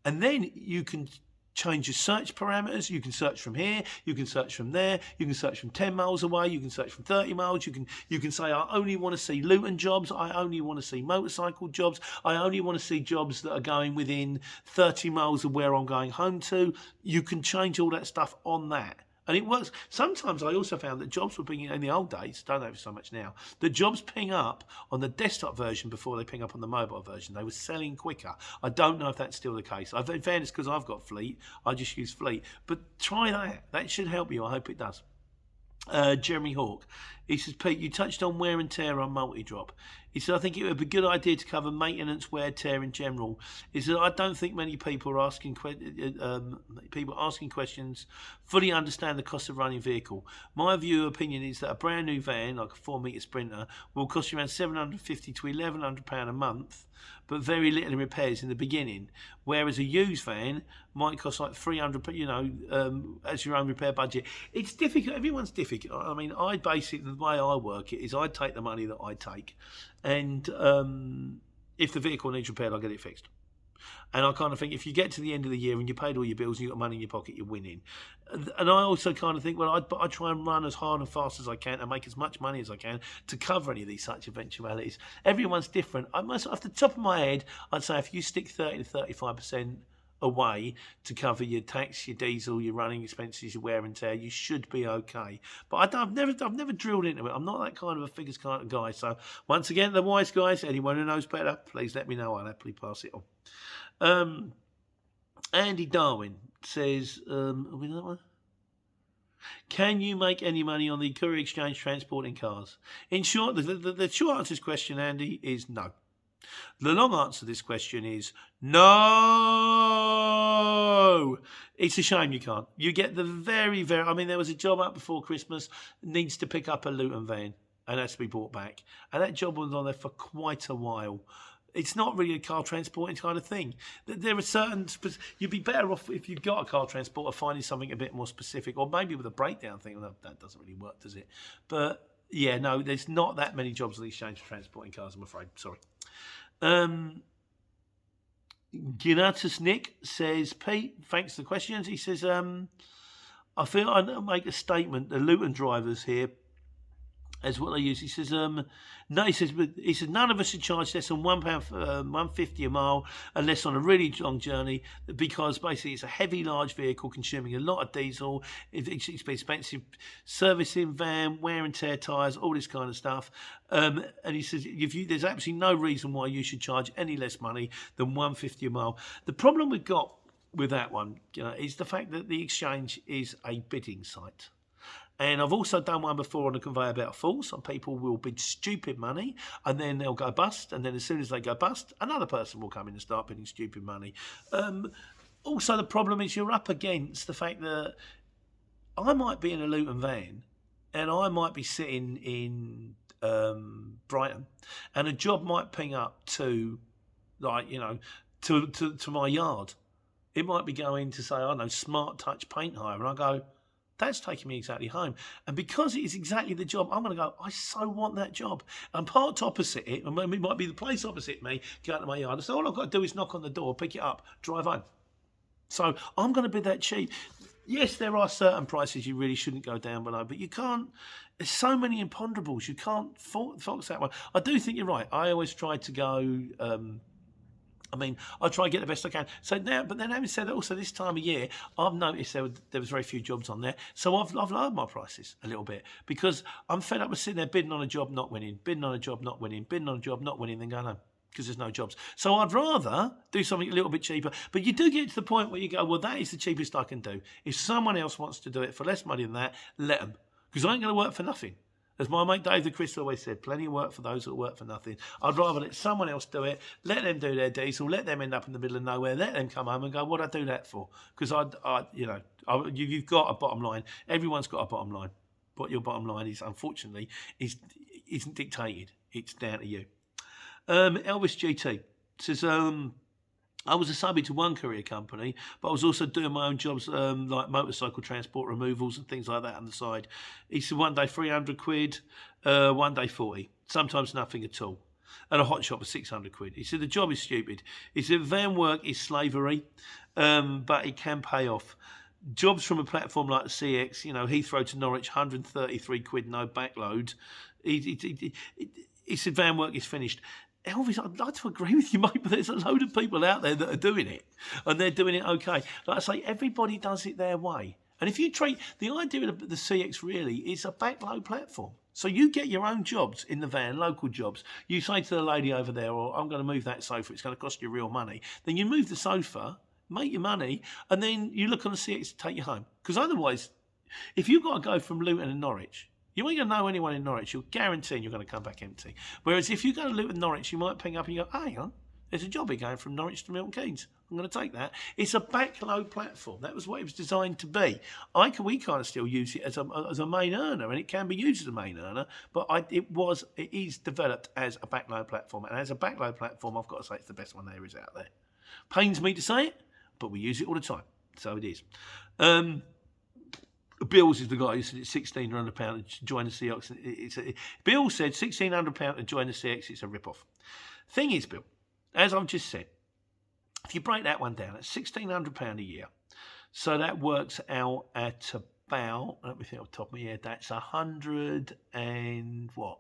And then you can change your search parameters. You can search from here, you can search from there, you can search from 10 miles away, you can search from 30 miles, you can say, I only want to see Luton jobs, I only want to see motorcycle jobs, I only want to see jobs that are going within 30 miles of where I'm going home to. You can change all that stuff on that. And it works. Sometimes I also found that jobs were pinging in the old days, don't know so much now, that jobs ping up on the desktop version before they ping up on the mobile version. They were selling quicker. I don't know if that's still the case. In fairness, because I've got Fleet, I just use Fleet. But try that. That should help you. I hope it does. Jeremy Hawke, he says, Pete, you touched on wear and tear on multi-drop. He said, I think it would be a good idea to cover maintenance, wear, tear in general. He said, I don't think many people are asking questions fully understand the cost of running a vehicle. My opinion is that a brand new van, like a 4-metre Sprinter, will cost you around £750 to £1,100 a month, but very little in repairs in the beginning. Whereas a used van might cost like £300, as your own repair budget. It's difficult. Everyone's difficult. I mean, the way I work it is I take the money that I take, and if the vehicle needs repaired, I'll get it fixed. And I kind of think if you get to the end of the year and you paid all your bills and you've got money in your pocket, you're winning. And I also kind of think, well, I try and run as hard and fast as I can and make as much money as I can to cover any of these such eventualities. Everyone's different. Off the top of my head, I'd say if you stick 30 to 35% away to cover your tax, your diesel, your running expenses, your wear and tear, you should be okay. But I've never drilled into it. I'm not that kind of a figures kind of guy. So once again, the wise guys, anyone who knows better, please let me know. I'll happily pass it on. Andy Darwin says, are we on that one? Can you make any money on the courier exchange transporting cars? In short, the short answer to this question, Andy, is no. The long answer to this question is no. It's a shame you can't. You get the very, I mean, there was a job up before Christmas, needs to pick up a Luton van and has to be brought back. And that job was on there for quite a while. It's not really a car transporting kind of thing. There are certain, you'd be better off if you've got a car transporter finding something a bit more specific, or maybe with a breakdown thing. Well, that doesn't really work, does it? But yeah, no, there's not that many jobs on the exchange for transporting cars, I'm afraid. Sorry. Ginatus Nick says, Pete, thanks for the questions. He says, I feel I make a statement. The Luton drivers here, as what they use. He says, no. He says none of us should charge less than £1, £1.50 a mile, unless on a really long journey, because basically it's a heavy, large vehicle consuming a lot of diesel. It's expensive servicing, van, wear and tear tyres, all this kind of stuff. And he says, there's absolutely no reason why you should charge any less money than £1.50 a mile. The problem we've got with that one, is the fact that the exchange is a bidding site. And I've also done one before on a conveyor belt full. Some people will bid stupid money and then they'll go bust. And then as soon as they go bust, another person will come in and start bidding stupid money. Also, the problem is you're up against the fact that I might be in a Luton van and I might be sitting in Brighton, and a job might ping up to, to my yard. It might be going to say, I don't know, Smart Touch paint hire. And I go, that's taking me exactly home. And because it is exactly the job, I'm going to go, I so want that job. I'm parked opposite it, and it might be the place opposite me, go out to my yard. And so all I've got to do is knock on the door, pick it up, drive home. So I'm going to be that cheap. Yes, there are certain prices you really shouldn't go down below, but you can't. There's so many imponderables. You can't fox that one. I do think you're right. I always try to go... I try to get the best I can. So now, but then having said that, also this time of year, I've noticed there was very few jobs on there. So I've lowered my prices a little bit because I'm fed up with sitting there bidding on a job, not winning, bidding on a job, not winning, bidding on a job, not winning, than going home because there's no jobs. So I'd rather do something a little bit cheaper. But you do get to the point where you go, well, that is the cheapest I can do. If someone else wants to do it for less money than that, let them. Because I ain't going to work for nothing. As my mate Dave the Chris always said, plenty of work for those that work for nothing. I'd rather let someone else do it, let them do their diesel, let them end up in the middle of nowhere, let them come home and go, what'd I do that for? Because you've got a bottom line. Everyone's got a bottom line. What your bottom line is, unfortunately, isn't dictated. It's down to you. Elvis GT says, I was a subby to one courier company, but I was also doing my own jobs like motorcycle transport removals and things like that on the side. He said one day 300 quid, one day 40, sometimes nothing at all. At a hot shop for 600 quid. He said the job is stupid. He said van work is slavery, but it can pay off. Jobs from a platform like the CX, Heathrow to Norwich, 133 quid, no backload. He said van work is finished. Elvis, I'd like to agree with you, mate, but there's a load of people out there that are doing it, and they're doing it okay. Like I say, everybody does it their way. And if you treat, the idea of the CX really is a backload platform. So you get your own jobs in the van, local jobs. You say to the lady over there, I'm going to move that sofa, it's going to cost you real money. Then you move the sofa, make your money, and then you look on the CX to take you home. Because otherwise, if you've got to go from Luton and Norwich, you ain't going to know anyone in Norwich. You're guaranteeing you're going to come back empty. Whereas if you go to Luton, Norwich, you might ping up and you go, hang on, there's a job here going from Norwich to Milton Keynes. I'm going to take that. It's a backload platform. That was what it was designed to be. We kind of still use it as a main earner, and it can be used as a main earner, but it is developed as a backload platform. And as a backload platform, I've got to say it's the best one there is out there. Pains me to say it, but we use it all the time. So it is. Bills is the guy who said it's £1,600 to join the CX. Bill said £1,600 to join the CX. It's a rip-off. Thing is, Bill, as I've just said, if you break that one down, it's £1,600 a year. So that works out at about, let me think off the top of my head, that's 100 and what?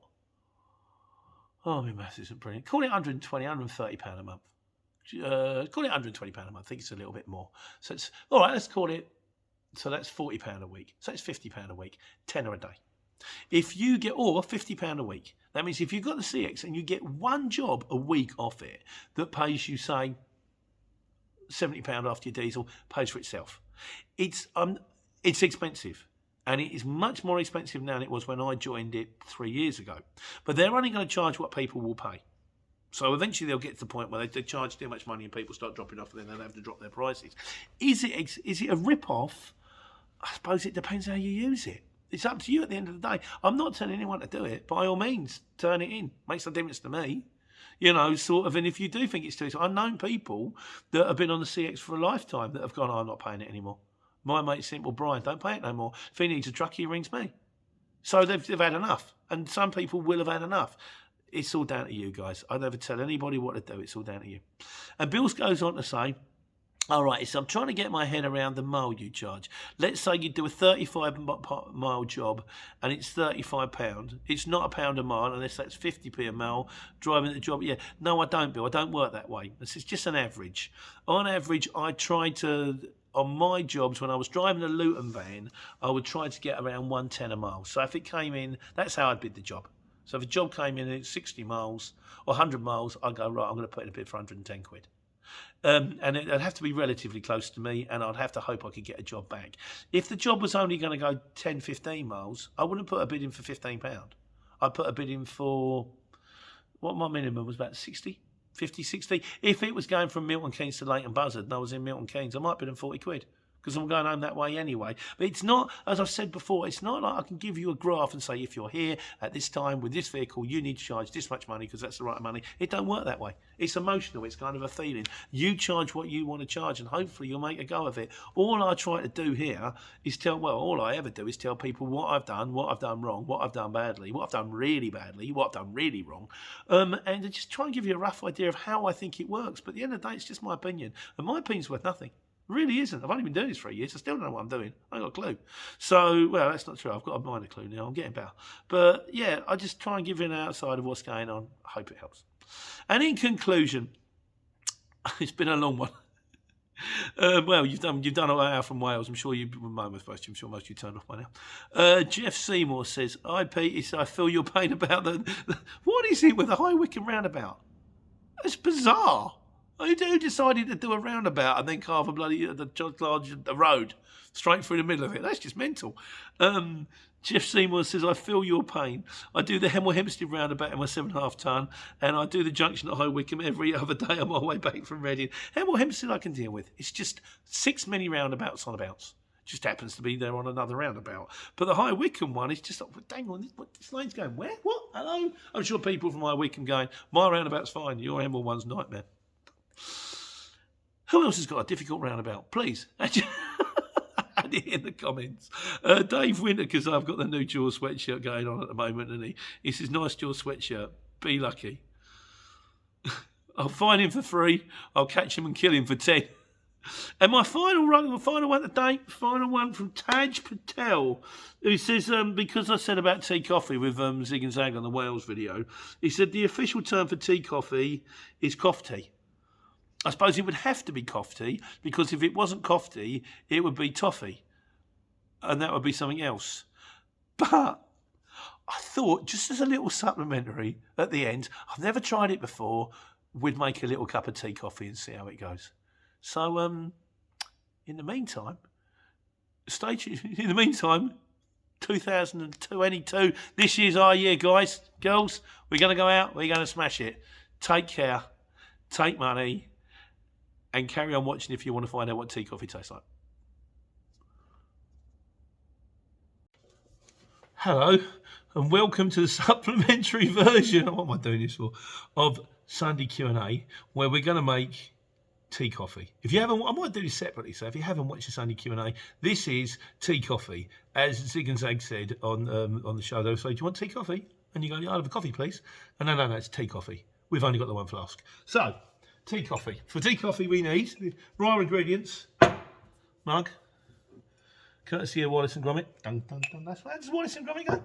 Oh, my maths isn't brilliant. Call it £120, £130 a month. call it £120 a month. I think it's a little bit more. So it's all right. Let's call it. So that's £40 a week. So it's £50 a week, tenner a day. If you get, or £50 a week, that means if you've got the CX and you get one job a week off it that pays you, say, £70 after your diesel, pays for itself. It's expensive, and it is much more expensive now than it was when I joined it 3 years ago. But they're only going to charge what people will pay. So eventually they'll get to the point where they charge too much money and people start dropping off, and then they'll have to drop their prices. Is it a rip-off? I suppose it depends how you use it. It's up to you at the end of the day. I'm not telling anyone to do it. By all means, turn it in. Makes no difference to me. You know, sort of, and if you do think it's too expensive, I've known people that have been on the CX for a lifetime that have gone, I'm not paying it anymore. My mate's simple, Brian, don't pay it no more. If he needs a truck, he rings me. So they've had enough. And some people will have had enough. It's all down to you guys. I never tell anybody what to do. It's all down to you. And Bills goes on to say, all right, so I'm trying to get my head around the mile you charge. Let's say you do a 35-mile job and it's £35. It's not £1 a mile unless that's 50p a mile driving the job. Yeah, no, I don't, Bill. I don't work that way. This is just an average. On average, I try to, on my jobs, when I was driving a Luton van, I would try to get around 110 a mile. So if it came in, that's how I'd bid the job. So if a job came in at 60 miles or 100 miles, I'd go, right, I'm going to put in a bid for 110 quid. And it'd have to be relatively close to me, and I'd have to hope I could get a job back. If the job was only going to go 10, 15 miles, I wouldn't put a bid in for £15. I'd put a bid in for, what my minimum was, about 60, 50, 60. If it was going from Milton Keynes to Leighton Buzzard and I was in Milton Keynes, I might bid in 40 quid. Because I'm going home that way anyway. But it's not, as I've said before, it's not like I can give you a graph and say, if you're here at this time with this vehicle, you need to charge this much money because that's the right money. It don't work that way. It's emotional. It's kind of a feeling. You charge what you want to charge, and hopefully you'll make a go of it. All I try to do here is all I ever do is tell people what I've done wrong, what I've done badly, what I've done really badly, what I've done really wrong, and just try and give you a rough idea of how I think it works. But at the end of the day, it's just my opinion, and my opinion's worth nothing. Really isn't. I've only been doing this for 3 years. I still don't know what I'm doing. I ain't got a clue. So, well, that's not true. I've got a minor clue now. I'm getting better. But, yeah, I just try and give you an outside of what's going on. I hope it helps. And in conclusion, it's been a long one. Well, you've done an hour from Wales. I'm sure I'm sure most of you turned off by now. Jeff Seymour says, hi, Pete. I feel your pain about what is it with the High Wycombe roundabout? It's bizarre. Who decided to do a roundabout and then carve the road straight through the middle of it? That's just mental. Jeff Seymour says, I feel your pain. I do the Hemel Hempstead roundabout in my 7.5 tonne, and I do the junction at High Wycombe every other day on my way back from Reading. Hemel Hempstead I can deal with. It's just 6 mini roundabouts on a bounce. Just happens to be there on another roundabout. But the High Wycombe one is just like, dang on, this lane's going where? What? Hello? I'm sure people from High Wycombe going, my roundabout's fine, your Hemel one's nightmare. Who else has got a difficult roundabout? Please, add it in the comments. Dave Winter, because I've got the new Jaws sweatshirt going on at the moment, and he says, nice Jaws sweatshirt, be lucky. I'll find him for 3, I'll catch him and kill him for 10. And my final one today, final one from Taj Patel, who says, because I said about tea coffee with Zig and Zag on the Wales video, he said the official term for tea coffee is cough tea. I suppose it would have to be cough tea, because if it wasn't cough tea, it would be toffee. And that would be something else. But I thought, just as a little supplementary at the end, I've never tried it before, we'd make a little cup of tea coffee and see how it goes. So, in the meantime, stay tuned. In the meantime, 2022, this year's our year, guys, girls. We're going to go out, we're going to smash it. Take care, take money, and carry on watching if you want to find out what tea coffee tastes like. Hello, and welcome to the supplementary version, what am I doing this for, of Sunday Q&A, where we're going to make tea coffee. If you haven't, I might do this separately, so if you haven't watched the Sunday Q&A, this is tea coffee. As Zig and Zag said on the show, they'll say, do you want tea coffee? And you go, yeah, I'll have a coffee, please. And no, it's tea coffee. We've only got the one flask. So, tea coffee. For tea coffee, we need raw ingredients, mug, courtesy of Wallace and Gromit. Dun, dun, dun. That's where does Wallace and Gromit go?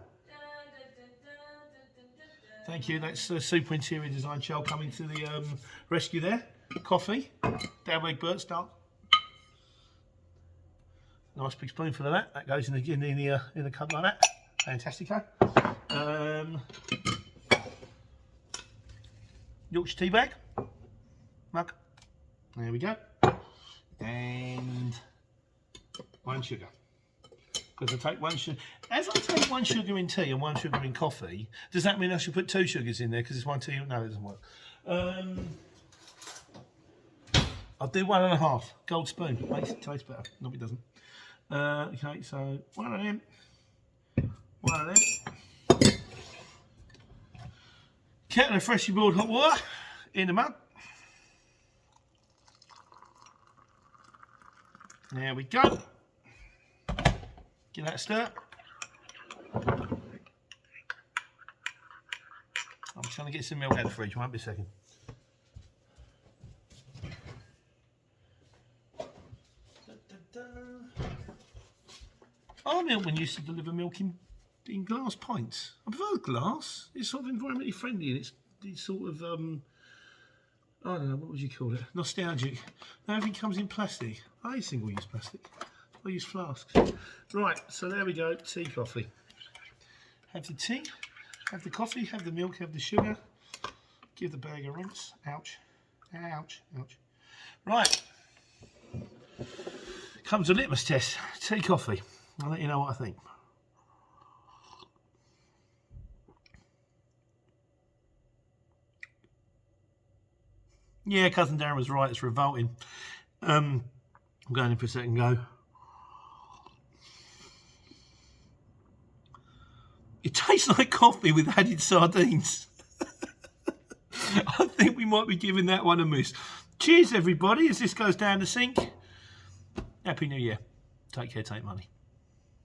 Thank you. That's Super Interior Design Shell coming to the rescue there. coffee. Down where Bert start. Nice big spoonful of that. That goes in the cup like that. Fantastico. Yorkshire tea bag. Mug. There we go. And 1 sugar. Because I take 1 sugar. As I take 1 sugar in tea and 1 sugar in coffee, does that mean I should put 2 sugars in there because it's 1 tea? No, it doesn't work. I'll do 1.5. Gold spoon. Makes it taste better. No, it doesn't. Okay, so 1 of them. 1 of them. Kettle of freshly boiled hot water in the mug. There we go. Give that a stir. I'm trying to get some milk out of the fridge. Won't be a second. Our milkman used to deliver milk in glass pints. I prefer glass. It's sort of environmentally friendly and it's sort of I don't know, what would you call it? Nostalgic. Now everything comes in plastic. I use single-use plastic. I use flasks. Right, so there we go. Tea, coffee. Have the tea, have the coffee, have the milk, have the sugar. Give the bag a rinse. Ouch. Ouch. Ouch. Right. Comes a litmus test. Tea, coffee. I'll let you know what I think. Yeah, Cousin Darren was right. It's revolting. I'm going in for a second go. It tastes like coffee with added sardines. I think we might be giving that one a miss. Cheers, everybody, as this goes down the sink. Happy New Year. Take care, take money.